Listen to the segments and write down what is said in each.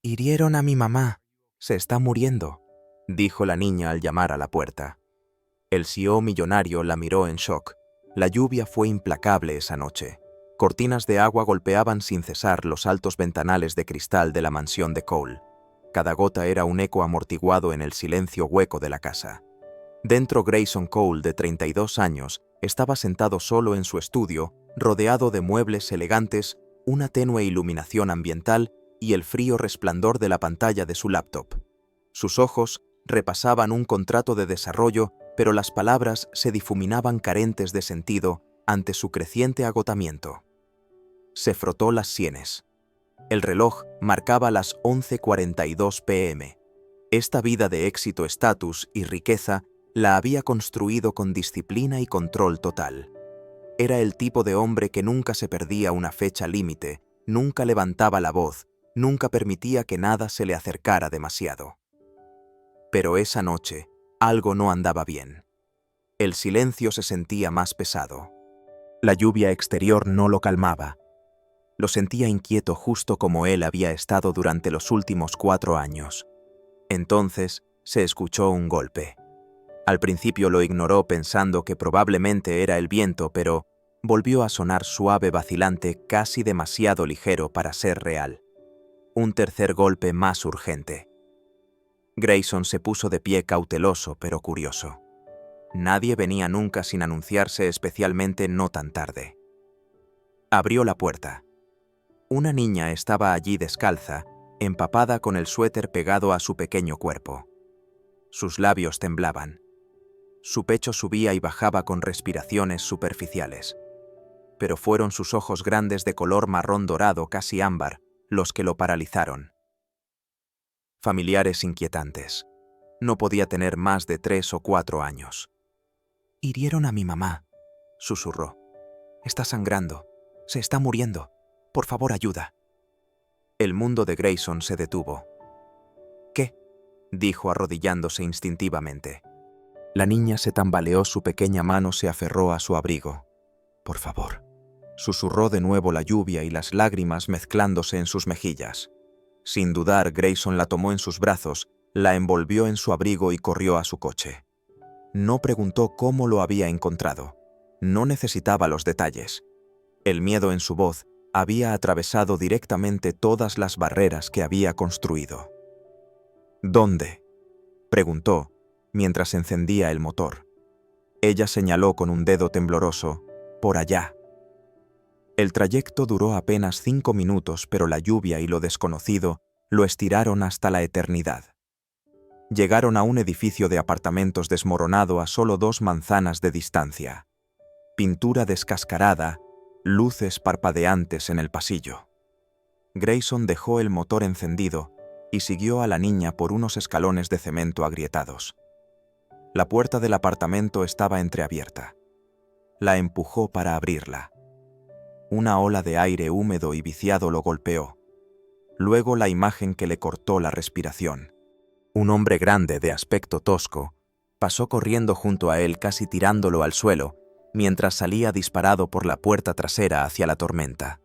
Hirieron a mi mamá. Se está muriendo, dijo la niña al llamar a la puerta. El CEO millonario la miró en shock. La lluvia fue implacable esa noche. Cortinas de agua golpeaban sin cesar los altos ventanales de cristal de la mansión de Cole. Cada gota era un eco amortiguado en el silencio hueco de la casa. Dentro, Grayson Cole, de 32 años, estaba sentado solo en su estudio, rodeado de muebles elegantes, una tenue iluminación ambiental y el frío resplandor de la pantalla de su laptop. Sus ojos repasaban un contrato de desarrollo, pero las palabras se difuminaban carentes de sentido ante su creciente agotamiento. Se frotó las sienes. El reloj marcaba las 11:42 p.m. Esta vida de éxito, estatus y riqueza la había construido con disciplina y control total. Era el tipo de hombre que nunca se perdía una fecha límite, nunca levantaba la voz, nunca permitía que nada se le acercara demasiado. Pero esa noche, algo no andaba bien. El silencio se sentía más pesado. La lluvia exterior no lo calmaba. Lo sentía inquieto justo como él había estado durante los últimos 4 años. Entonces se escuchó un golpe. Al principio lo ignoró pensando que probablemente era el viento, pero volvió a sonar suave, vacilante, casi demasiado ligero para ser real. Un tercer golpe más urgente. Grayson se puso de pie cauteloso pero curioso. Nadie venía nunca sin anunciarse, especialmente no tan tarde. Abrió la puerta. Una niña estaba allí descalza, empapada con el suéter pegado a su pequeño cuerpo. Sus labios temblaban. Su pecho subía y bajaba con respiraciones superficiales. Pero fueron sus ojos grandes de color marrón dorado, casi ámbar, los que lo paralizaron. Familiares inquietantes. No podía tener más de 3 o 4 años. «Hirieron a mi mamá», susurró. «Está sangrando. Se está muriendo. Por favor, ayuda». El mundo de Grayson se detuvo. «¿Qué?», dijo arrodillándose instintivamente. La niña se tambaleó, su pequeña mano se aferró a su abrigo. «Por favor», susurró de nuevo, la lluvia y las lágrimas mezclándose en sus mejillas. Sin dudar, Grayson la tomó en sus brazos, la envolvió en su abrigo y corrió a su coche. No preguntó cómo lo había encontrado. No necesitaba los detalles. El miedo en su voz había atravesado directamente todas las barreras que había construido. «¿Dónde?», preguntó, mientras encendía el motor. Ella señaló con un dedo tembloroso: «Por allá». El trayecto duró apenas 5 minutos, pero la lluvia y lo desconocido lo estiraron hasta la eternidad. Llegaron a un edificio de apartamentos desmoronado a solo 2 manzanas de distancia. Pintura descascarada, luces parpadeantes en el pasillo. Grayson dejó el motor encendido y siguió a la niña por unos escalones de cemento agrietados. La puerta del apartamento estaba entreabierta. La empujó para abrirla. Una ola de aire húmedo y viciado lo golpeó. Luego la imagen que le cortó la respiración. Un hombre grande de aspecto tosco pasó corriendo junto a él, casi tirándolo al suelo, mientras salía disparado por la puerta trasera hacia la tormenta.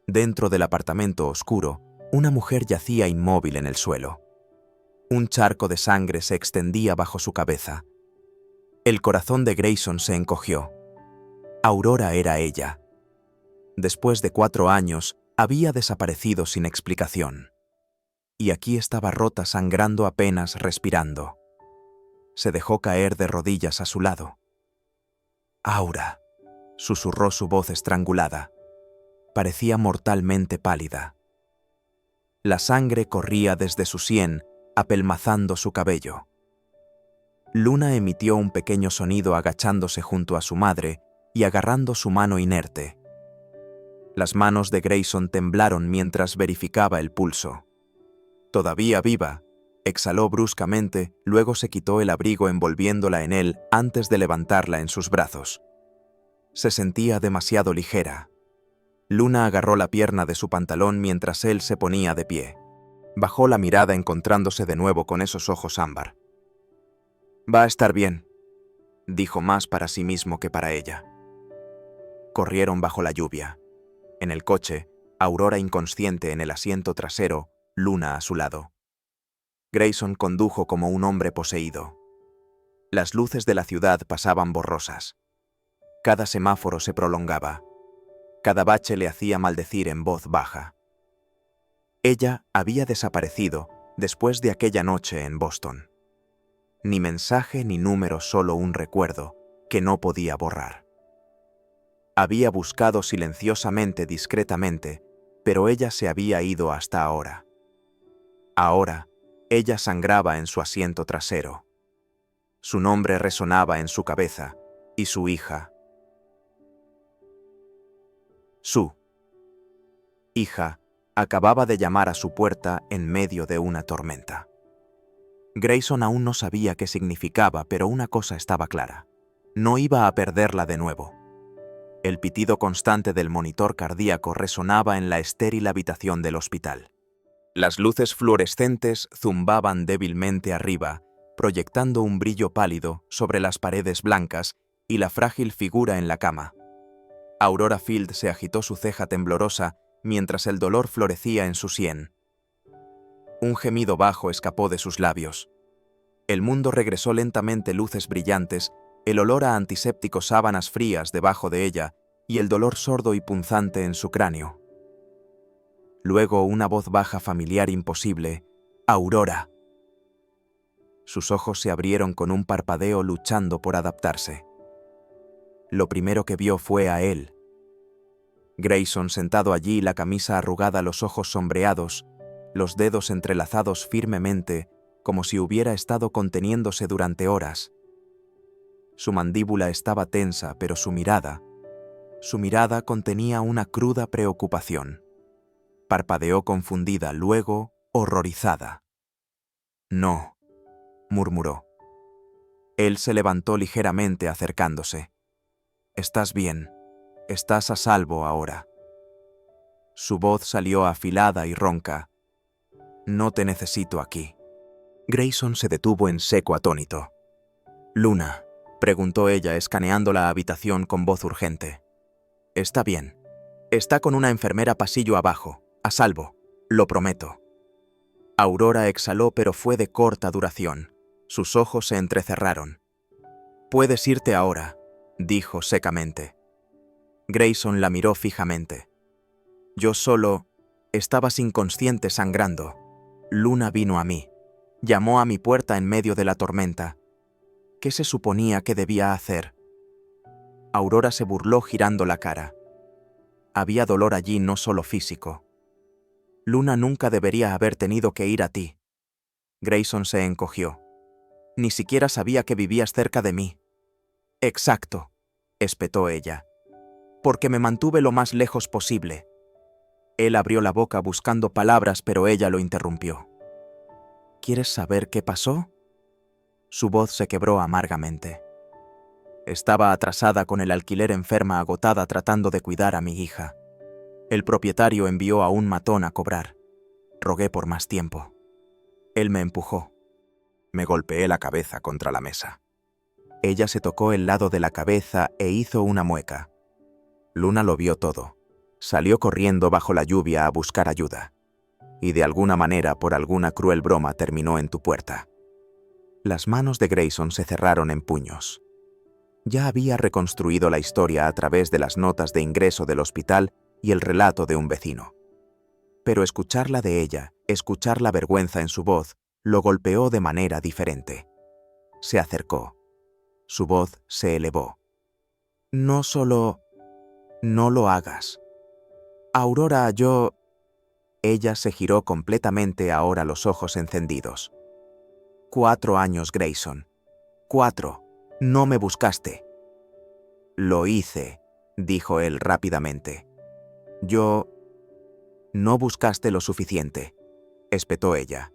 Dentro del apartamento oscuro, una mujer yacía inmóvil en el suelo. Un charco de sangre se extendía bajo su cabeza. El corazón de Grayson se encogió. Aurora era ella. Después de 4 años, había desaparecido sin explicación. Y aquí estaba rota, sangrando, apenas respirando. Se dejó caer de rodillas a su lado. «Aura», susurró su voz estrangulada. Parecía mortalmente pálida. La sangre corría desde su sien, apelmazando su cabello. Luna emitió un pequeño sonido agachándose junto a su madre y agarrando su mano inerte. Las manos de Grayson temblaron mientras verificaba el pulso. «Todavía viva», exhaló bruscamente, luego se quitó el abrigo envolviéndola en él antes de levantarla en sus brazos. Se sentía demasiado ligera. Luna agarró la pierna de su pantalón mientras él se ponía de pie. Bajó la mirada encontrándose de nuevo con esos ojos ámbar. «Va a estar bien», dijo, más para sí mismo que para ella. Corrieron bajo la lluvia. En el coche, Aurora inconsciente en el asiento trasero, Luna a su lado. Grayson condujo como un hombre poseído. Las luces de la ciudad pasaban borrosas. Cada semáforo se prolongaba. Cada bache le hacía maldecir en voz baja. Ella había desaparecido después de aquella noche en Boston. Ni mensaje ni número, solo un recuerdo que no podía borrar. Había buscado silenciosamente, discretamente, pero ella se había ido hasta ahora. Ahora, ella sangraba en su asiento trasero. Su nombre resonaba en su cabeza, y su hija. Su hija acababa de llamar a su puerta en medio de una tormenta. Grayson aún no sabía qué significaba, pero una cosa estaba clara: no iba a perderla de nuevo. El pitido constante del monitor cardíaco resonaba en la estéril habitación del hospital. Las luces fluorescentes zumbaban débilmente arriba, proyectando un brillo pálido sobre las paredes blancas y la frágil figura en la cama. Aurora Field se agitó su ceja temblorosa mientras el dolor florecía en su sien. Un gemido bajo escapó de sus labios. El mundo regresó lentamente, luces brillantes, el olor a antiséptico, sábanas frías debajo de ella y el dolor sordo y punzante en su cráneo. Luego una voz baja, familiar, imposible: «Aurora». Sus ojos se abrieron con un parpadeo, luchando por adaptarse. Lo primero que vio fue a él. Grayson sentado allí, la camisa arrugada, los ojos sombreados, los dedos entrelazados firmemente, como si hubiera estado conteniéndose durante horas. Su mandíbula estaba tensa, pero su mirada contenía una cruda preocupación. Parpadeó confundida, luego horrorizada. «No», murmuró. Él se levantó ligeramente, acercándose. «Estás bien. Estás a salvo ahora». Su voz salió afilada y ronca. «No te necesito aquí». Grayson se detuvo en seco, atónito. «Luna», preguntó ella, escaneando la habitación con voz urgente. «Está bien. Está con una enfermera pasillo abajo, a salvo, lo prometo». Aurora exhaló, pero fue de corta duración. Sus ojos se entrecerraron. «Puedes irte ahora», dijo secamente. Grayson la miró fijamente. «Yo solo... estabas inconsciente, sangrando. Luna vino a mí. Llamó a mi puerta en medio de la tormenta. ¿Qué se suponía que debía hacer?» Aurora se burló, girando la cara. Había dolor allí, no solo físico. «Luna nunca debería haber tenido que ir a ti». Grayson se encogió. «Ni siquiera sabía que vivías cerca de mí». «Exacto», espetó ella. «Porque me mantuve lo más lejos posible». Él abrió la boca buscando palabras, pero ella lo interrumpió. «¿Quieres saber qué pasó?» Su voz se quebró amargamente. «Estaba atrasada con el alquiler, enferma, agotada, tratando de cuidar a mi hija. El propietario envió a un matón a cobrar. Rogué por más tiempo. Él me empujó». Me golpeé la cabeza contra la mesa. Ella se tocó el lado de la cabeza e hizo una mueca. Luna lo vio todo. Salió corriendo bajo la lluvia a buscar ayuda. Y de alguna manera, por alguna cruel broma, terminó en tu puerta. Las manos de Grayson se cerraron en puños. Ya había reconstruido la historia a través de las notas de ingreso del hospital y el relato de un vecino. Pero escucharla de ella, escuchar la vergüenza en su voz, lo golpeó de manera diferente. Se acercó. Su voz se elevó. «No solo... no lo hagas. Aurora, yo...». Ella se giró completamente, ahora los ojos encendidos. 4 años, Grayson. 4. No me buscaste. «Lo hice», dijo él rápidamente. «Yo...». «No buscaste lo suficiente», espetó ella.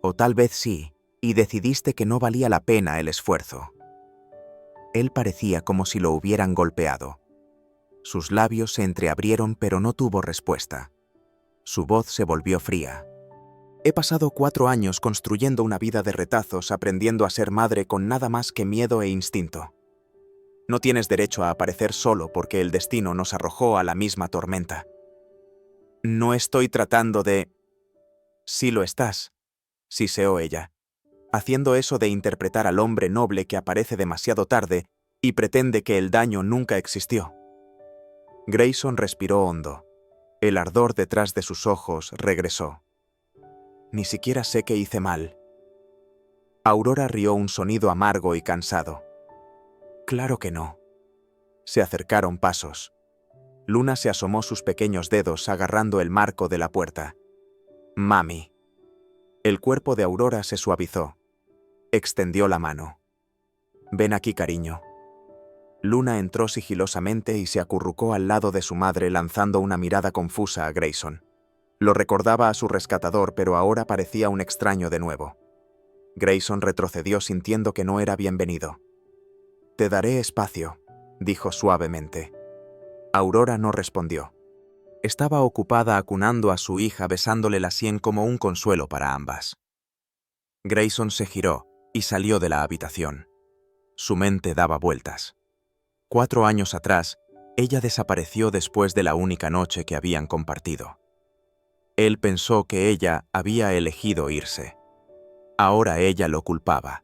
«O tal vez sí, y decidiste que no valía la pena el esfuerzo». Él parecía como si lo hubieran golpeado. Sus labios se entreabrieron, pero no tuvo respuesta. Su voz se volvió fría. «He pasado 4 años construyendo una vida de retazos, aprendiendo a ser madre con nada más que miedo e instinto. No tienes derecho a aparecer solo porque el destino nos arrojó a la misma tormenta. No estoy tratando de...». Sí lo estás, siseó ella, haciendo eso de interpretar al hombre noble que aparece demasiado tarde y pretende que el daño nunca existió. Grayson respiró hondo. El ardor detrás de sus ojos regresó. Ni siquiera sé qué hice mal. Aurora rió un sonido amargo y cansado. Claro que no. Se acercaron pasos. Luna se asomó sus pequeños dedos agarrando el marco de la puerta. Mami. El cuerpo de Aurora se suavizó. Extendió la mano. Ven aquí, cariño. Luna entró sigilosamente y se acurrucó al lado de su madre lanzando una mirada confusa a Grayson. Lo recordaba a su rescatador, pero ahora parecía un extraño de nuevo. Grayson retrocedió sintiendo que no era bienvenido. Te daré espacio, dijo suavemente. Aurora no respondió. Estaba ocupada acunando a su hija besándole la sien como un consuelo para ambas. Grayson se giró y salió de la habitación. Su mente daba vueltas. 4 años atrás, ella desapareció después de la única noche que habían compartido. Él pensó que ella había elegido irse. Ahora ella lo culpaba.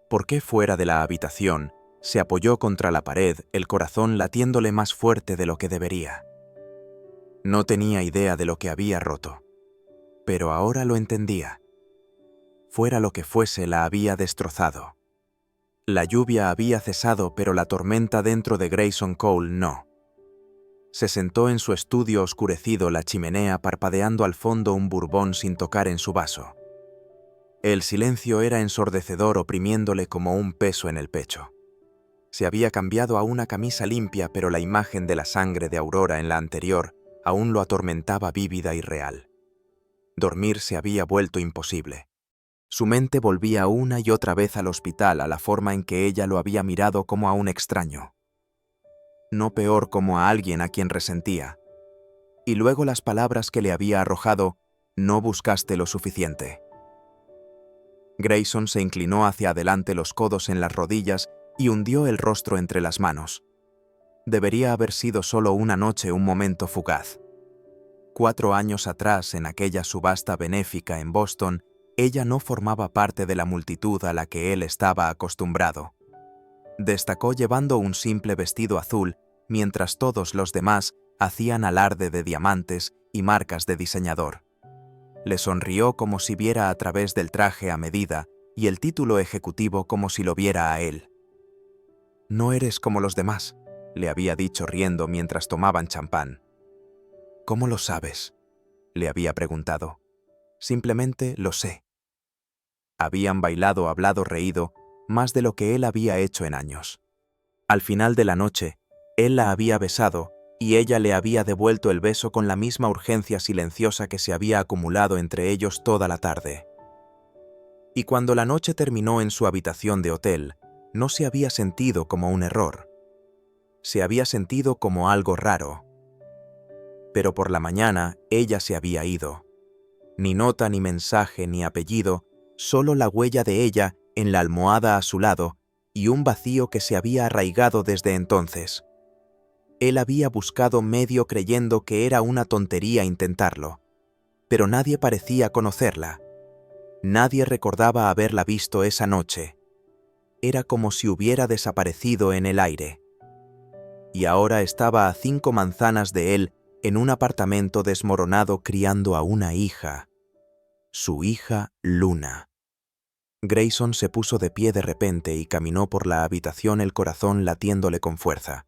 ¿Por qué fuera de la habitación se apoyó contra la pared, el corazón latiéndole más fuerte de lo que debería? No tenía idea de lo que había roto, pero ahora lo entendía. Fuera lo que fuese, la había destrozado. La lluvia había cesado, pero la tormenta dentro de Grayson Cole no. Se sentó en su estudio oscurecido, la chimenea parpadeando al fondo un bourbon sin tocar en su vaso. El silencio era ensordecedor, oprimiéndole como un peso en el pecho. Se había cambiado a una camisa limpia, pero la imagen de la sangre de Aurora en la anterior aún lo atormentaba vívida y real. Dormir se había vuelto imposible. Su mente volvía una y otra vez al hospital, a la forma en que ella lo había mirado como a un extraño. No peor, como a alguien a quien resentía. Y luego las palabras que le había arrojado: no buscaste lo suficiente. Grayson se inclinó hacia adelante, los codos en las rodillas, y hundió el rostro entre las manos. Debería haber sido solo una noche, un momento fugaz. 4 años atrás, en aquella subasta benéfica en Boston, ella no formaba parte de la multitud a la que él estaba acostumbrado. Destacó llevando un simple vestido azul, mientras todos los demás hacían alarde de diamantes y marcas de diseñador. Le sonrió como si viera a través del traje a medida y el título ejecutivo como si lo viera a él. No eres como los demás, le había dicho riendo mientras tomaban champán. ¿Cómo lo sabes?, le había preguntado. Simplemente lo sé. Habían bailado, hablado, reído, más de lo que él había hecho en años. Al final de la noche, él la había besado y ella le había devuelto el beso con la misma urgencia silenciosa que se había acumulado entre ellos toda la tarde. Y cuando la noche terminó en su habitación de hotel, no se había sentido como un error. Se había sentido como algo raro. Pero por la mañana ella se había ido. Ni nota, ni mensaje, ni apellido, solo la huella de ella en la almohada a su lado y un vacío que se había arraigado desde entonces. Él había buscado medio creyendo que era una tontería intentarlo, pero nadie parecía conocerla. Nadie recordaba haberla visto esa noche. Era como si hubiera desaparecido en el aire. Y ahora estaba a 5 manzanas de él en un apartamento desmoronado criando a una hija. Su hija Luna. Grayson se puso de pie de repente y caminó por la habitación, el corazón latiéndole con fuerza.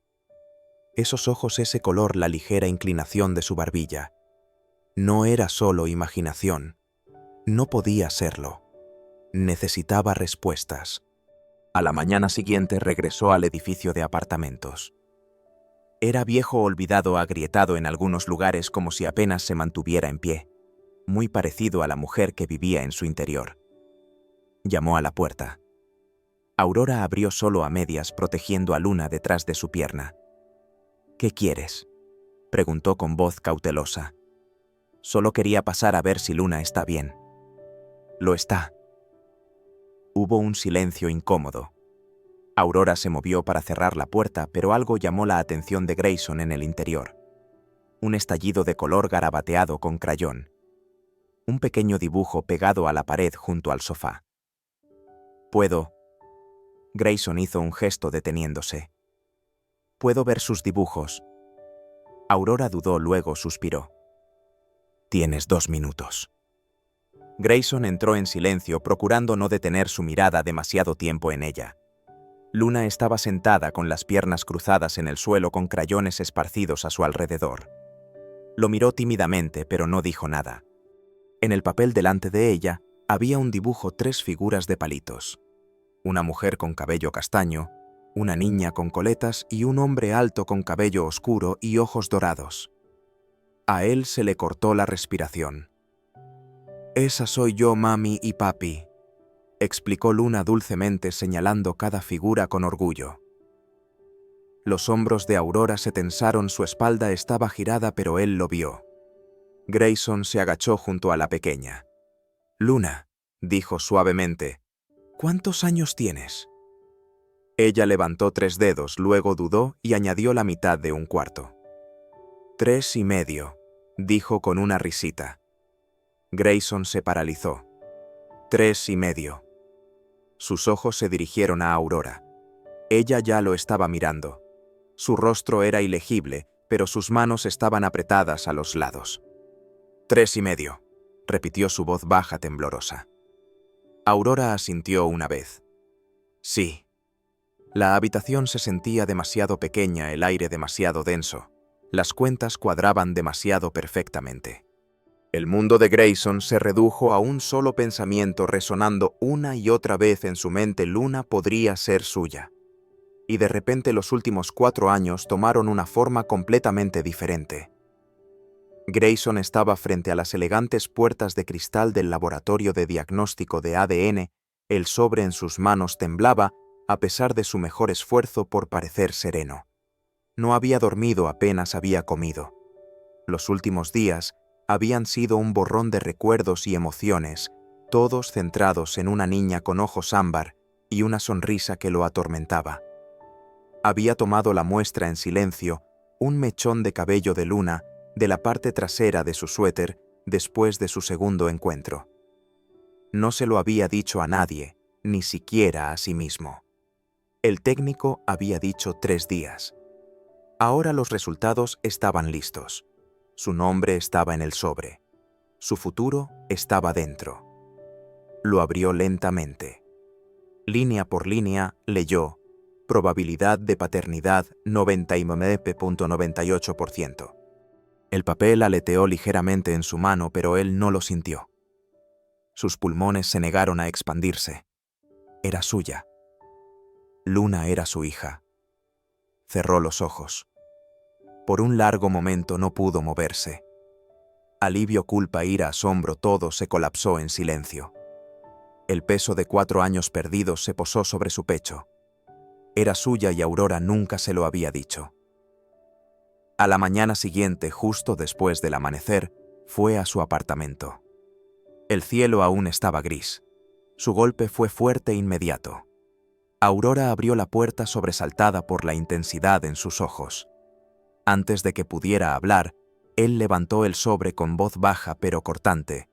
Esos ojos, ese color, la ligera inclinación de su barbilla. No era solo imaginación. No podía serlo. Necesitaba respuestas. A la mañana siguiente regresó al edificio de apartamentos. Era viejo, olvidado, agrietado en algunos lugares, como si apenas se mantuviera en pie, muy parecido a la mujer que vivía en su interior. Llamó a la puerta. Aurora abrió solo a medias, protegiendo a Luna detrás de su pierna. «¿Qué quieres?», preguntó con voz cautelosa. «Solo quería pasar a ver si Luna está bien». «Lo está». Hubo un silencio incómodo. Aurora se movió para cerrar la puerta, pero algo llamó la atención de Grayson en el interior. Un estallido de color garabateado con crayón. un pequeño dibujo pegado a la pared junto al sofá. «¿Puedo?» Grayson hizo un gesto deteniéndose. «¿Puedo ver sus dibujos?» Aurora dudó, luego suspiró. «Tienes 2 minutos». Grayson entró en silencio, procurando no detener su mirada demasiado tiempo en ella. Luna estaba sentada con las piernas cruzadas en el suelo con crayones esparcidos a su alrededor. Lo miró tímidamente, pero no dijo nada. En el papel delante de ella había un dibujo 3 figuras de palitos. Una mujer con cabello castaño, una niña con coletas y un hombre alto con cabello oscuro y ojos dorados. A él se le cortó la respiración. «Esa soy yo, mami y papi», explicó Luna dulcemente, señalando cada figura con orgullo. Los hombros de Aurora se tensaron, su espalda estaba girada, pero él lo vio. Grayson se agachó junto a la pequeña. «Luna», dijo suavemente, «¿cuántos años tienes?» Ella levantó 3 dedos, luego dudó y añadió la mitad de un cuarto. 3 y medio, dijo con una risita. Grayson se paralizó. 3 y medio. Sus ojos se dirigieron a Aurora. Ella ya lo estaba mirando. Su rostro era ilegible, pero sus manos estaban apretadas a los lados. 3 y medio, repitió su voz baja, temblorosa. Aurora asintió una vez. Sí. La habitación se sentía demasiado pequeña, el aire demasiado denso. Las cuentas cuadraban demasiado perfectamente. El mundo de Grayson se redujo a un solo pensamiento, resonando una y otra vez en su mente: Luna podría ser suya. Y de repente los últimos 4 años tomaron una forma completamente diferente. Grayson estaba frente a las elegantes puertas de cristal del laboratorio de diagnóstico de ADN. El sobre en sus manos temblaba, a pesar de su mejor esfuerzo por parecer sereno. No había dormido, apenas había comido. Los últimos días habían sido un borrón de recuerdos y emociones, todos centrados en una niña con ojos ámbar y una sonrisa que lo atormentaba. Había tomado la muestra en silencio, un mechón de cabello de Luna, de la parte trasera de su suéter, después de su segundo encuentro. No se lo había dicho a nadie, ni siquiera a sí mismo. El técnico había dicho 3 días. Ahora los resultados estaban listos. Su nombre estaba en el sobre. Su futuro estaba dentro. Lo abrió lentamente. Línea por línea leyó: probabilidad de paternidad 99.98%. El papel aleteó ligeramente en su mano, pero él no lo sintió. Sus pulmones se negaron a expandirse. Era suya. Luna era su hija. Cerró los ojos. Por un largo momento no pudo moverse. Alivio, culpa, ira, asombro, todo se colapsó en silencio. El peso de 4 años perdidos se posó sobre su pecho. Era suya y Aurora nunca se lo había dicho. A la mañana siguiente, justo después del amanecer, fue a su apartamento. El cielo aún estaba gris. Su golpe fue fuerte e inmediato. Aurora abrió la puerta, sobresaltada por la intensidad en sus ojos. Antes de que pudiera hablar, él levantó el sobre con voz baja pero cortante.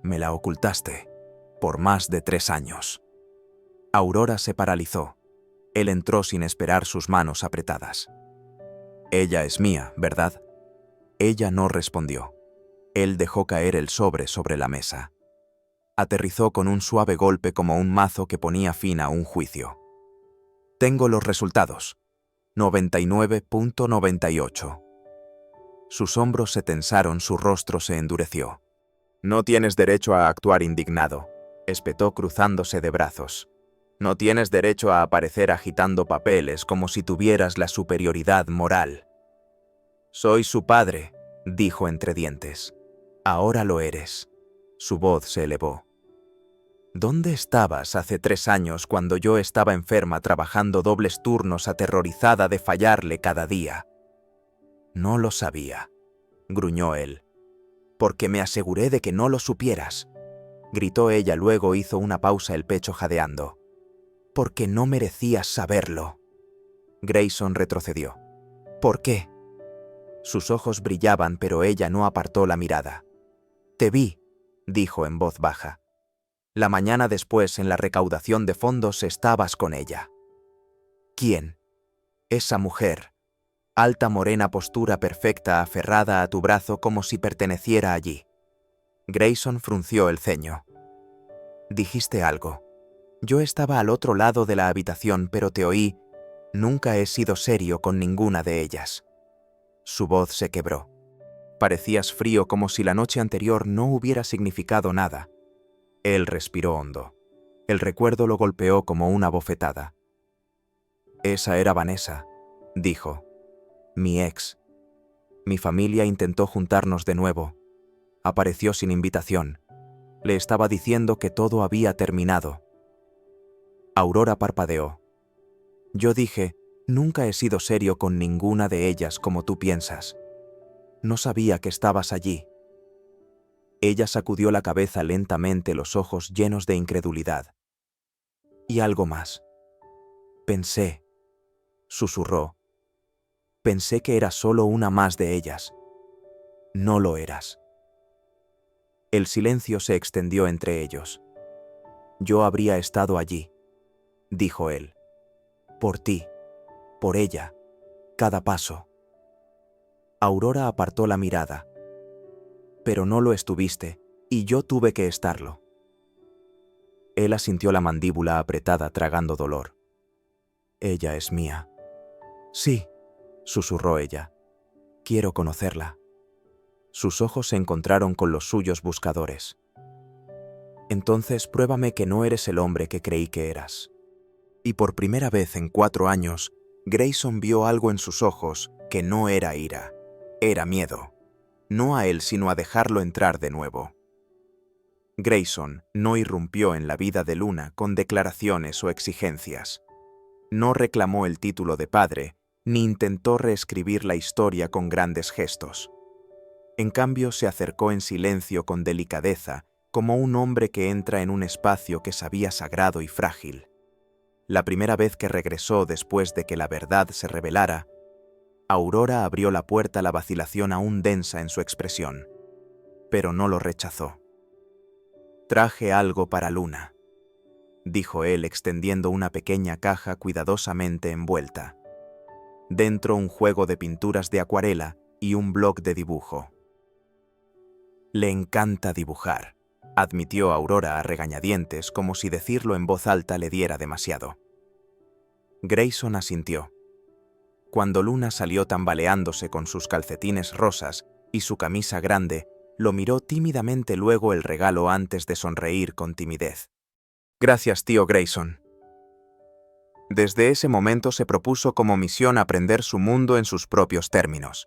«Me la ocultaste, por más de 3 años». Aurora se paralizó. Él entró sin esperar, sus manos apretadas. «Ella es mía, ¿verdad?» Ella no respondió. Él dejó caer el sobre la mesa. Aterrizó con un suave golpe, como un mazo que ponía fin a un juicio. «Tengo los resultados. 99.98». Sus hombros se tensaron, su rostro se endureció. «No tienes derecho a actuar indignado», espetó cruzándose de brazos. «No tienes derecho a aparecer agitando papeles como si tuvieras la superioridad moral». «Soy su padre», dijo entre dientes. «Ahora lo eres». Su voz se elevó. «¿Dónde estabas hace 3 años cuando yo estaba enferma, trabajando dobles turnos, aterrorizada de fallarle cada día?» «No lo sabía», gruñó él. «Porque me aseguré de que no lo supieras», gritó ella, luego hizo una pausa, el pecho jadeando. «Porque no merecías saberlo». Grayson retrocedió. «¿Por qué?» Sus ojos brillaban, pero ella no apartó la mirada. «Te vi», dijo en voz baja. La mañana después, en la recaudación de fondos, estabas con ella. ¿Quién? Esa mujer. Alta, morena, postura perfecta, aferrada a tu brazo como si perteneciera allí. Grayson frunció el ceño. Dijiste algo. Yo estaba al otro lado de la habitación, pero te oí. Nunca he sido serio con ninguna de ellas. Su voz se quebró. Parecías frío, como si la noche anterior no hubiera significado nada. Él respiró hondo. El recuerdo lo golpeó como una bofetada. Esa era Vanessa, dijo. Mi ex. Mi familia intentó juntarnos de nuevo. Apareció sin invitación. Le estaba diciendo que todo había terminado. Aurora parpadeó. Yo dije, nunca he sido serio con ninguna de ellas como tú piensas. No sabía que estabas allí. Ella sacudió la cabeza lentamente, los ojos llenos de incredulidad. Y algo más. Pensé, susurró. Pensé que era solo una más de ellas. No lo eras. El silencio se extendió entre ellos. Yo habría estado allí, dijo él. Por ti, por ella, cada paso. Aurora apartó la mirada. Pero no lo estuviste, y yo tuve que estarlo. Él asintió, la mandíbula apretada, tragando dolor. Ella es mía. Sí, susurró ella. Quiero conocerla. Sus ojos se encontraron con los suyos buscadores. Entonces pruébame que no eres el hombre que creí que eras. Y por primera vez en 4 años, Grayson vio algo en sus ojos que no era ira, era miedo. No a él, sino a dejarlo entrar de nuevo. Grayson no irrumpió en la vida de Luna con declaraciones o exigencias. No reclamó el título de padre, ni intentó reescribir la historia con grandes gestos. En cambio, se acercó en silencio, con delicadeza, como un hombre que entra en un espacio que sabía sagrado y frágil. La primera vez que regresó después de que la verdad se revelara, Aurora abrió la puerta, la vacilación aún densa en su expresión, pero no lo rechazó. Traje algo para Luna, dijo él, extendiendo una pequeña caja cuidadosamente envuelta. Dentro, un juego de pinturas de acuarela y un bloc de dibujo. Le encanta dibujar, admitió Aurora a regañadientes, como si decirlo en voz alta le diera demasiado. Grayson asintió. Cuando Luna salió tambaleándose con sus calcetines rosas y su camisa grande, lo miró tímidamente, luego el regalo, antes de sonreír con timidez. Gracias, tío Grayson. Desde ese momento se propuso como misión aprender su mundo en sus propios términos.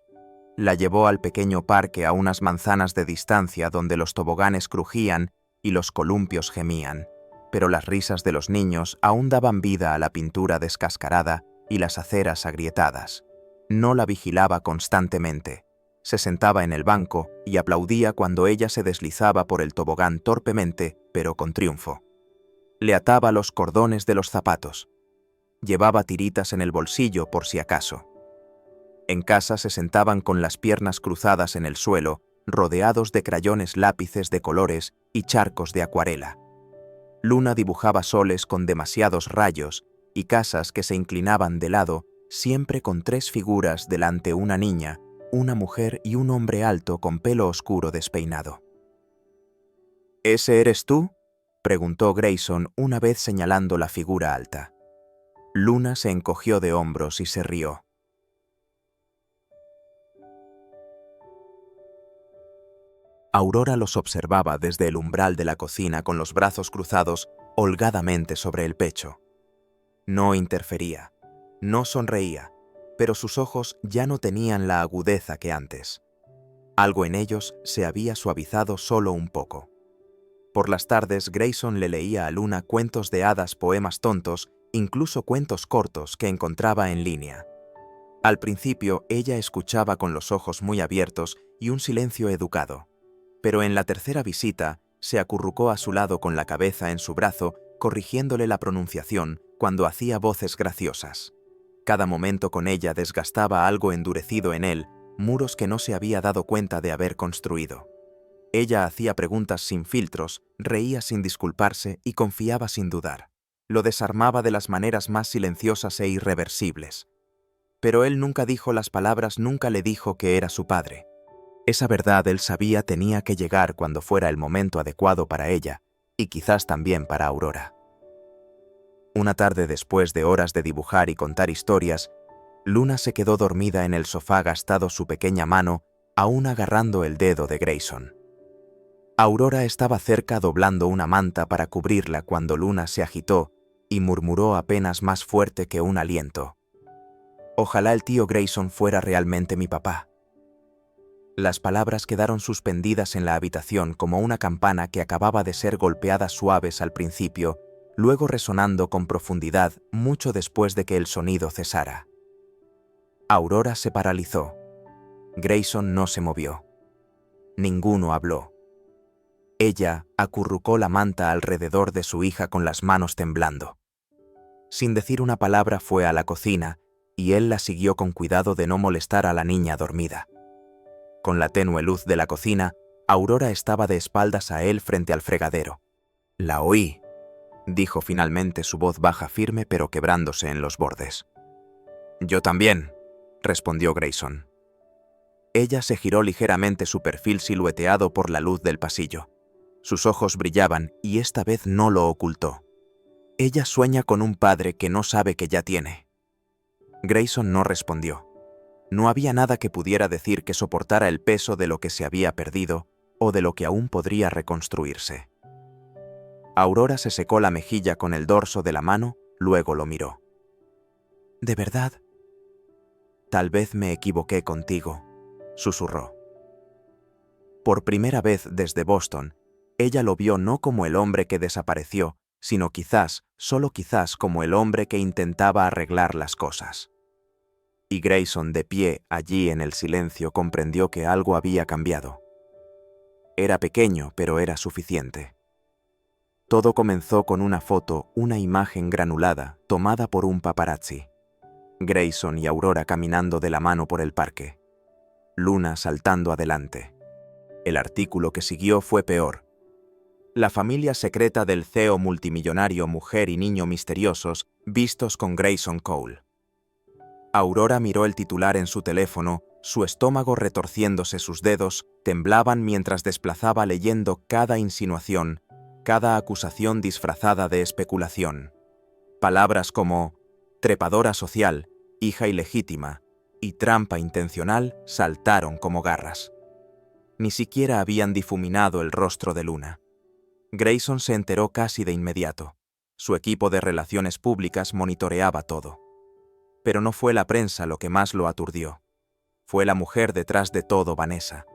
La llevó al pequeño parque a unas manzanas de distancia, donde los toboganes crujían y los columpios gemían, pero las risas de los niños aún daban vida a la pintura descascarada y las aceras agrietadas. No la vigilaba constantemente. Se sentaba en el banco y aplaudía cuando ella se deslizaba por el tobogán torpemente, pero con triunfo. Le ataba los cordones de los zapatos. Llevaba tiritas en el bolsillo por si acaso. En casa se sentaban con las piernas cruzadas en el suelo, rodeados de crayones, lápices de colores y charcos de acuarela. Luna dibujaba soles con demasiados rayos y casas que se inclinaban de lado, siempre con 3 figuras delante: una niña, una mujer y un hombre alto con pelo oscuro despeinado. ¿Ese eres tú?, preguntó Grayson, una vez señalando la figura alta. Luna se encogió de hombros y se rió. Aurora los observaba desde el umbral de la cocina, con los brazos cruzados holgadamente sobre el pecho. No interfería, no sonreía, pero sus ojos ya no tenían la agudeza que antes. Algo en ellos se había suavizado solo un poco. Por las tardes, Grayson le leía a Luna cuentos de hadas, poemas tontos, incluso cuentos cortos que encontraba en línea. Al principio, ella escuchaba con los ojos muy abiertos y un silencio educado. Pero en la tercera visita, se acurrucó a su lado con la cabeza en su brazo, corrigiéndole la pronunciación cuando hacía voces graciosas. Cada momento con ella desgastaba algo endurecido en él, muros que no se había dado cuenta de haber construido. Ella hacía preguntas sin filtros, reía sin disculparse y confiaba sin dudar. Lo desarmaba de las maneras más silenciosas e irreversibles. Pero él nunca dijo las palabras, nunca le dijo que era su padre. Esa verdad él sabía tenía que llegar cuando fuera el momento adecuado para ella, y quizás también para Aurora. Una tarde, después de horas de dibujar y contar historias, Luna se quedó dormida en el sofá, gastando su pequeña mano, aún agarrando el dedo de Grayson. Aurora estaba cerca doblando una manta para cubrirla cuando Luna se agitó y murmuró apenas más fuerte que un aliento: «Ojalá el tío Grayson fuera realmente mi papá». Las palabras quedaron suspendidas en la habitación como una campana que acababa de ser golpeada, suaves al principio, luego resonando con profundidad mucho después de que el sonido cesara. Aurora se paralizó. Grayson no se movió. Ninguno habló. Ella acurrucó la manta alrededor de su hija con las manos temblando. Sin decir una palabra fue a la cocina y él la siguió con cuidado de no molestar a la niña dormida. Con la tenue luz de la cocina, Aurora estaba de espaldas a él frente al fregadero. «La oí», dijo finalmente, su voz baja, firme pero quebrándose en los bordes. «Yo también», respondió Grayson. Ella se giró ligeramente, su perfil silueteado por la luz del pasillo. Sus ojos brillaban y esta vez no lo ocultó. «Ella sueña con un padre que no sabe que ya tiene». Grayson no respondió. No había nada que pudiera decir que soportara el peso de lo que se había perdido o de lo que aún podría reconstruirse. Aurora se secó la mejilla con el dorso de la mano, luego lo miró. «¿De verdad?» «Tal vez me equivoqué contigo», susurró. Por primera vez desde Boston, ella lo vio no como el hombre que desapareció, sino quizás, solo quizás, como el hombre que intentaba arreglar las cosas. Y Grayson, de pie allí en el silencio, comprendió que algo había cambiado. Era pequeño, pero era suficiente. Todo comenzó con una foto, una imagen granulada, tomada por un paparazzi. Grayson y Aurora caminando de la mano por el parque. Luna saltando adelante. El artículo que siguió fue peor. La familia secreta del CEO multimillonario, mujer y niño misteriosos, vistos con Grayson Cole. Aurora miró el titular en su teléfono, su estómago retorciéndose, sus dedos temblaban mientras desplazaba leyendo cada insinuación, cada acusación disfrazada de especulación. Palabras como trepadora social, hija ilegítima y trampa intencional saltaron como garras. Ni siquiera habían difuminado el rostro de Luna. Grayson se enteró casi de inmediato. Su equipo de relaciones públicas monitoreaba todo. Pero no fue la prensa lo que más lo aturdió. Fue la mujer detrás de todo, Vanessa.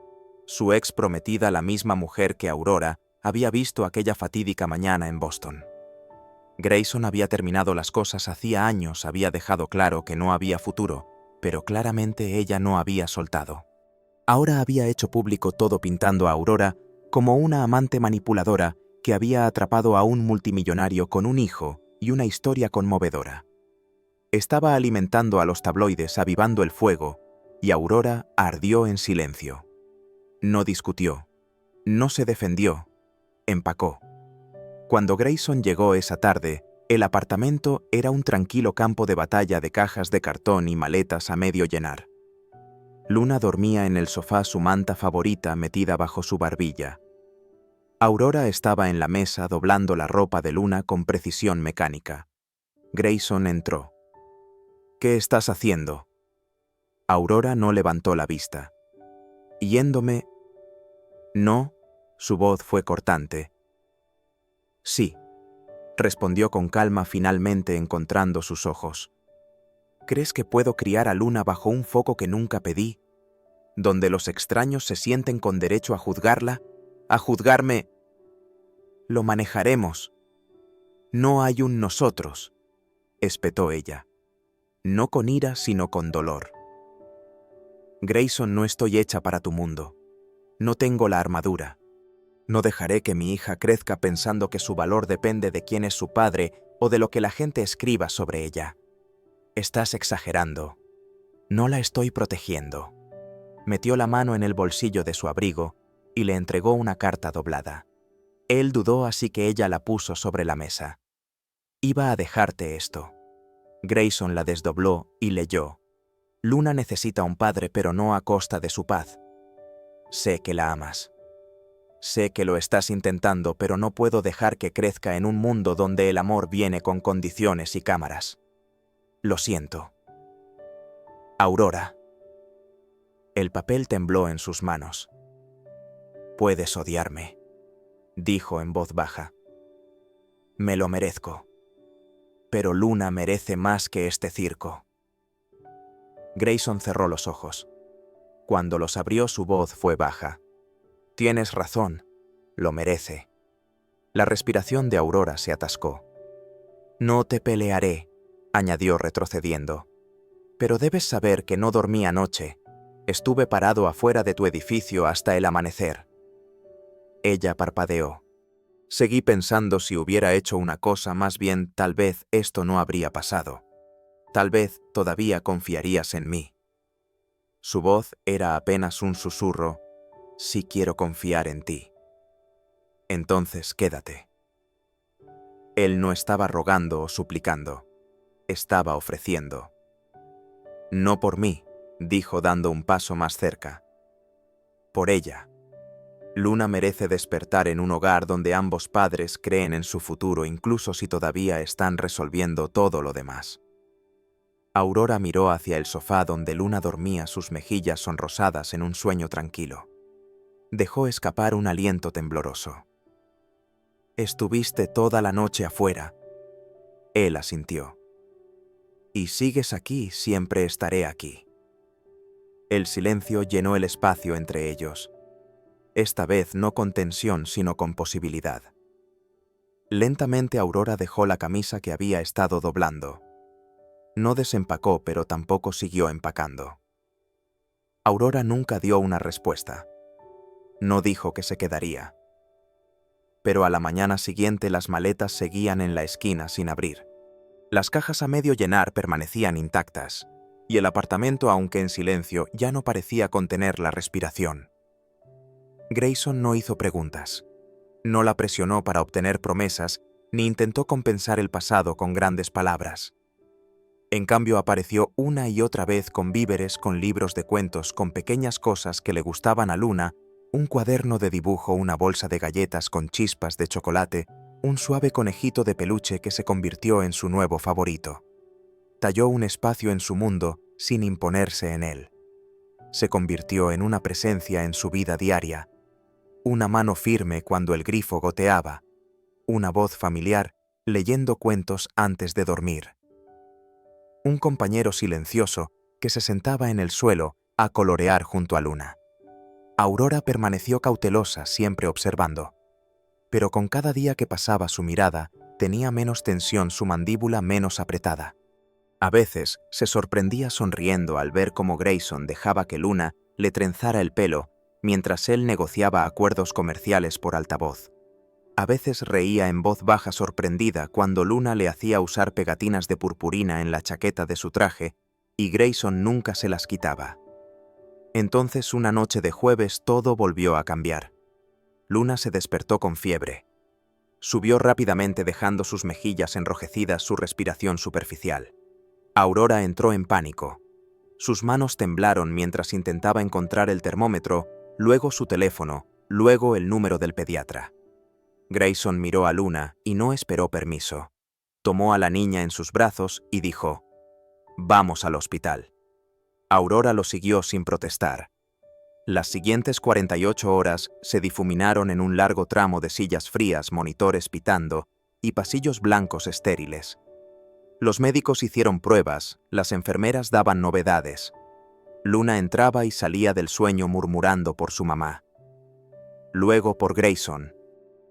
Su ex prometida, la misma mujer que Aurora había visto aquella fatídica mañana en Boston. Grayson había terminado las cosas hacía años, había dejado claro que no había futuro, pero claramente ella no había soltado. Ahora había hecho público todo, pintando a Aurora como una amante manipuladora que había atrapado a un multimillonario con un hijo y una historia conmovedora. Estaba alimentando a los tabloides, avivando el fuego, y Aurora ardió en silencio. No discutió, no se defendió, empacó. Cuando Grayson llegó esa tarde, el apartamento era un tranquilo campo de batalla de cajas de cartón y maletas a medio llenar. Luna dormía en el sofá, su manta favorita metida bajo su barbilla. Aurora estaba en la mesa doblando la ropa de Luna con precisión mecánica. Grayson entró. «¿Qué estás haciendo?» Aurora no levantó la vista. «Yéndome». «No», su voz fue cortante. «Sí», respondió con calma, finalmente encontrando sus ojos. «¿Crees que puedo criar a Luna bajo un foco que nunca pedí? Donde los extraños se sienten con derecho a juzgarla, a juzgarme?» «Lo manejaremos». «No hay un nosotros», espetó ella. No con ira, sino con dolor. «Grayson, no estoy hecha para tu mundo. No tengo la armadura. No dejaré que mi hija crezca pensando que su valor depende de quién es su padre o de lo que la gente escriba sobre ella. Estás exagerando. No la estoy protegiendo». Metió la mano en el bolsillo de su abrigo y le entregó una carta doblada. Él dudó, así que ella la puso sobre la mesa. Iba a dejarte esto. Grayson la desdobló y leyó. Luna necesita un padre, pero no a costa de su paz. Sé que la amas. Sé que lo estás intentando, pero no puedo dejar que crezca en un mundo donde el amor viene con condiciones y cámaras. Lo siento. Aurora. El papel tembló en sus manos. Puedes odiarme, dijo en voz baja. Me lo merezco. Pero Luna merece más que este circo. Grayson cerró los ojos. Cuando los abrió, su voz fue baja. Tienes razón, lo merece. La respiración de Aurora se atascó. No te pelearé, añadió retrocediendo. Pero debes saber que no dormí anoche. Estuve parado afuera de tu edificio hasta el amanecer. Ella parpadeó. Seguí pensando, si hubiera hecho una cosa, más bien, tal vez esto no habría pasado. Tal vez todavía confiarías en mí. Su voz era apenas un susurro. Sí quiero confiar en ti. Entonces quédate. Él no estaba rogando o suplicando. Estaba ofreciendo. No por mí, dijo dando un paso más cerca. Por ella. Luna merece despertar en un hogar donde ambos padres creen en su futuro, incluso si todavía están resolviendo todo lo demás. Aurora miró hacia el sofá donde Luna dormía, sus mejillas sonrosadas en un sueño tranquilo. Dejó escapar un aliento tembloroso. Estuviste toda la noche afuera. Él asintió. Y sigues aquí, siempre estaré aquí. El silencio llenó el espacio entre ellos. Esta vez no con tensión, sino con posibilidad. Lentamente Aurora dejó la camisa que había estado doblando. No desempacó, pero tampoco siguió empacando. Aurora nunca dio una respuesta. No dijo que se quedaría. Pero a la mañana siguiente las maletas seguían en la esquina sin abrir. Las cajas a medio llenar permanecían intactas, y el apartamento, aunque en silencio, ya no parecía contener la respiración. Grayson no hizo preguntas. No la presionó para obtener promesas, ni intentó compensar el pasado con grandes palabras. En cambio, apareció una y otra vez con víveres, con libros de cuentos, con pequeñas cosas que le gustaban a Luna, un cuaderno de dibujo, una bolsa de galletas con chispas de chocolate, un suave conejito de peluche que se convirtió en su nuevo favorito. Talló un espacio en su mundo sin imponerse en él. Se convirtió en una presencia en su vida diaria, una mano firme cuando el grifo goteaba, una voz familiar leyendo cuentos antes de dormir. Un compañero silencioso que se sentaba en el suelo a colorear junto a Luna. Aurora permaneció cautelosa, siempre observando. Pero con cada día que pasaba su mirada tenía menos tensión, su mandíbula menos apretada. A veces se sorprendía sonriendo al ver cómo Grayson dejaba que Luna le trenzara el pelo mientras él negociaba acuerdos comerciales por altavoz. A veces reía en voz baja sorprendida cuando Luna le hacía usar pegatinas de purpurina en la chaqueta de su traje y Grayson nunca se las quitaba. Entonces, una noche de jueves, todo volvió a cambiar. Luna se despertó con fiebre. Subió rápidamente dejando sus mejillas enrojecidas, su respiración superficial. Aurora entró en pánico. Sus manos temblaron mientras intentaba encontrar el termómetro, luego su teléfono, luego el número del pediatra. Grayson miró a Luna y no esperó permiso. Tomó a la niña en sus brazos y dijo: «Vamos al hospital». Aurora lo siguió sin protestar. Las siguientes 48 horas se difuminaron en un largo tramo de sillas frías, monitores pitando y pasillos blancos estériles. Los médicos hicieron pruebas, las enfermeras daban novedades. Luna entraba y salía del sueño murmurando por su mamá. Luego por Grayson.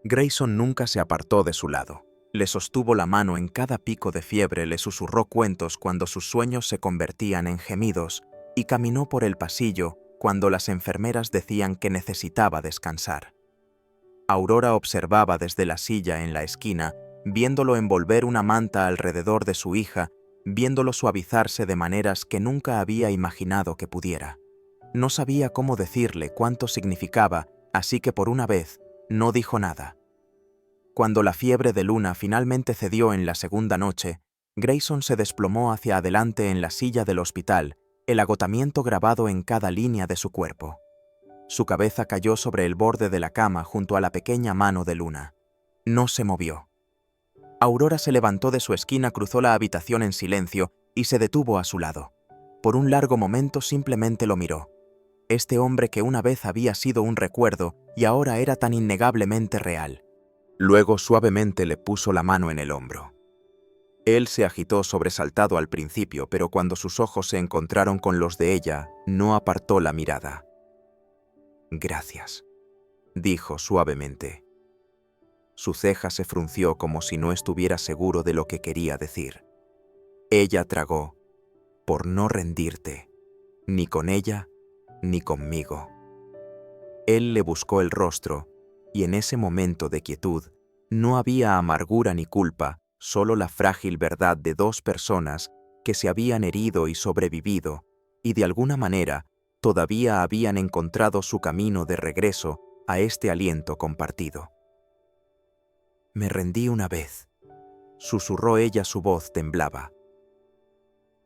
Grayson nunca se apartó de su lado. Le sostuvo la mano en cada pico de fiebre, le susurró cuentos cuando sus sueños se convertían en gemidos y caminó por el pasillo cuando las enfermeras decían que necesitaba descansar. Aurora observaba desde la silla en la esquina, viéndolo envolver una manta alrededor de su hija, viéndolo suavizarse de maneras que nunca había imaginado que pudiera. No sabía cómo decirle cuánto significaba así que por una vez no dijo nada. Cuando la fiebre de Luna finalmente cedió en la segunda noche, Grayson se desplomó hacia adelante en la silla del hospital, el agotamiento grabado en cada línea de su cuerpo. Su cabeza cayó sobre el borde de la cama junto a la pequeña mano de Luna. No se movió. Aurora se levantó de su esquina, cruzó la habitación en silencio y se detuvo a su lado. Por un largo momento simplemente lo miró. Este hombre que una vez había sido un recuerdo y ahora era tan innegablemente real. Luego suavemente le puso la mano en el hombro. Él se agitó sobresaltado al principio, pero cuando sus ojos se encontraron con los de ella, no apartó la mirada. «Gracias», dijo suavemente. Su ceja se frunció como si no estuviera seguro de lo que quería decir. Ella tragó, «por no rendirte, ni con ella, ni conmigo». Él le buscó el rostro, y en ese momento de quietud no había amargura ni culpa, solo la frágil verdad de dos personas que se habían herido y sobrevivido, y de alguna manera todavía habían encontrado su camino de regreso a este aliento compartido. «Me rendí una vez», susurró ella, su voz temblaba.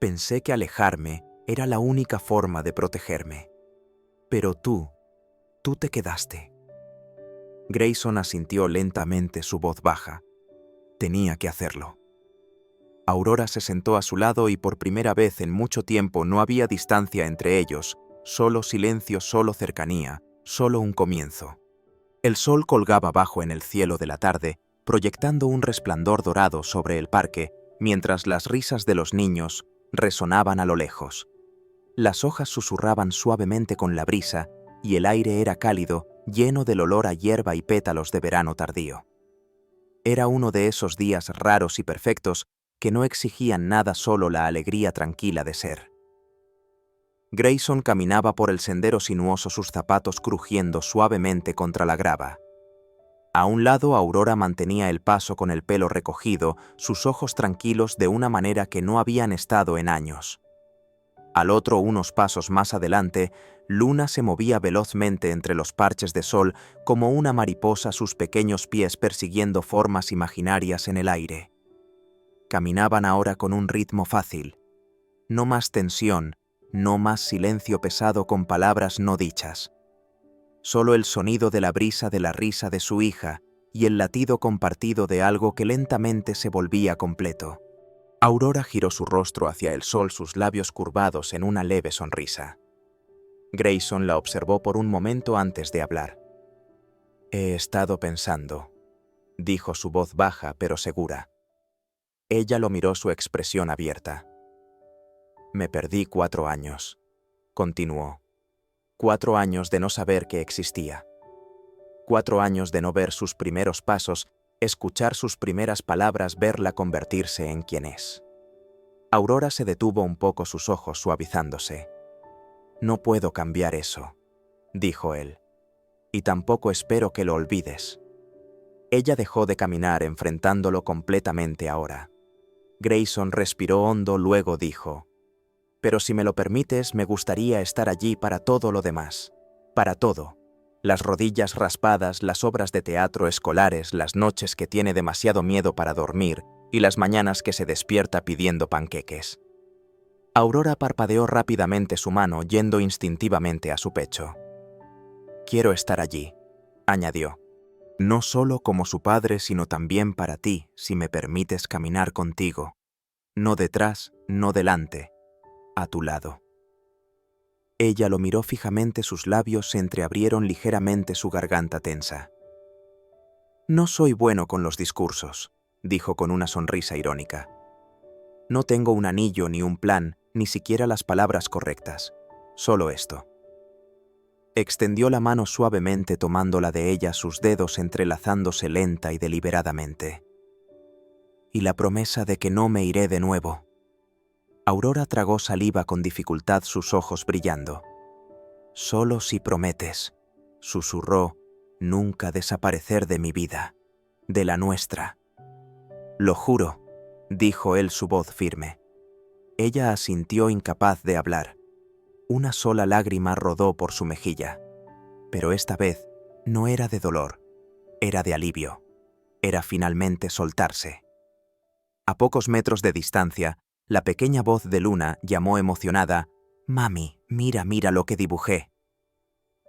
«Pensé que alejarme era la única forma de protegerme. Pero tú te quedaste». Grayson asintió lentamente, su voz baja. Tenía que hacerlo. Aurora se sentó a su lado y por primera vez en mucho tiempo no había distancia entre ellos, solo silencio, solo cercanía, solo un comienzo. El sol colgaba bajo en el cielo de la tarde, proyectando un resplandor dorado sobre el parque, mientras las risas de los niños resonaban a lo lejos. Las hojas susurraban suavemente con la brisa y el aire era cálido, lleno del olor a hierba y pétalos de verano tardío. Era uno de esos días raros y perfectos que no exigían nada, solo la alegría tranquila de ser. Grayson caminaba por el sendero sinuoso, sus zapatos crujiendo suavemente contra la grava. A un lado, Aurora mantenía el paso con el pelo recogido, sus ojos tranquilos de una manera que no habían estado en años. Al otro, unos pasos más adelante, Luna se movía velozmente entre los parches de sol como una mariposa, sus pequeños pies persiguiendo formas imaginarias en el aire. Caminaban ahora con un ritmo fácil. No más tensión, no más silencio pesado con palabras no dichas. Solo el sonido de la brisa, de la risa de su hija y el latido compartido de algo que lentamente se volvía completo. Aurora giró su rostro hacia el sol, sus labios curvados en una leve sonrisa. Grayson la observó por un momento antes de hablar. «He estado pensando», dijo, su voz baja pero segura. Ella lo miró, su expresión abierta. «Me perdí 4 años», continuó. 4 años de no saber que existía. 4 años de no ver sus primeros pasos, escuchar sus primeras palabras, verla convertirse en quien es. Aurora se detuvo un poco, sus ojos suavizándose. «No puedo cambiar eso», dijo él. «Y tampoco espero que lo olvides». Ella dejó de caminar, enfrentándolo completamente ahora. Grayson respiró hondo, luego dijo: «Pero si me lo permites, me gustaría estar allí para todo lo demás. Para todo. Las rodillas raspadas, las obras de teatro escolares, las noches que tiene demasiado miedo para dormir y las mañanas que se despierta pidiendo panqueques». Aurora parpadeó rápidamente, su mano yendo instintivamente a su pecho. «Quiero estar allí», añadió. «No solo como su padre, sino también para ti, si me permites caminar contigo. No detrás, no delante, a tu lado». Ella lo miró fijamente, sus labios se entreabrieron ligeramente, su garganta tensa. «No soy bueno con los discursos», dijo con una sonrisa irónica. «No tengo un anillo ni un plan, ni siquiera las palabras correctas. Solo esto». Extendió la mano suavemente, tomándola de ella, sus dedos entrelazándose lenta y deliberadamente. «Y la promesa de que no me iré de nuevo». Aurora tragó saliva con dificultad, sus ojos brillando. «Solo si prometes», susurró, «nunca desaparecer de mi vida, de la nuestra». «Lo juro», dijo él, su voz firme. Ella asintió, incapaz de hablar. Una sola lágrima rodó por su mejilla. Pero esta vez No era de dolor, era de alivio. Era finalmente soltarse. A pocos metros de distancia, la pequeña voz de Luna llamó emocionada: «Mami, mira, mira lo que dibujé».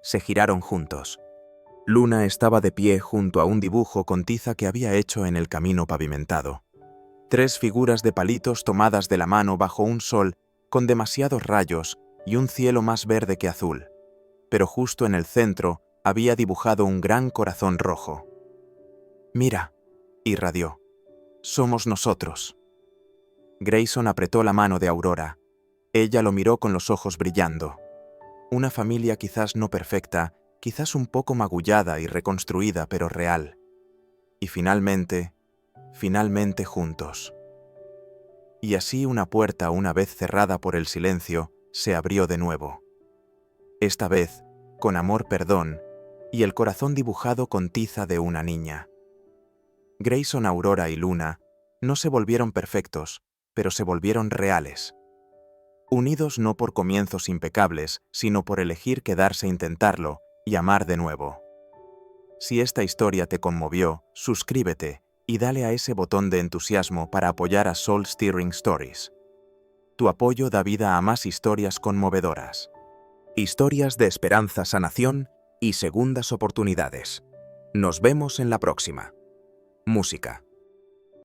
Se giraron juntos. Luna estaba de pie junto a un dibujo con tiza que había hecho en el camino pavimentado. 3 figuras de palitos tomadas de la mano bajo un sol con demasiados rayos y un cielo más verde que azul. Pero justo en el centro había dibujado un gran corazón rojo. «Mira», irradió, «somos nosotros». Grayson apretó la mano de Aurora. Ella lo miró con los ojos brillando. Una familia quizás no perfecta, quizás un poco magullada y reconstruida, pero real. Y finalmente juntos. Y así una puerta, una vez cerrada por el silencio, se abrió de nuevo. Esta vez, con amor, perdón, y el corazón dibujado con tiza de una niña. Grayson, Aurora y Luna no se volvieron perfectos, pero se volvieron reales. Unidos no por comienzos impecables, sino por elegir quedarse a intentarlo y amar de nuevo. Si esta historia te conmovió, suscríbete y dale a ese botón de entusiasmo para apoyar a Soul Stirring Stories. Tu apoyo da vida a más historias conmovedoras. Historias de esperanza, sanación y segundas oportunidades. Nos vemos en la próxima. Música.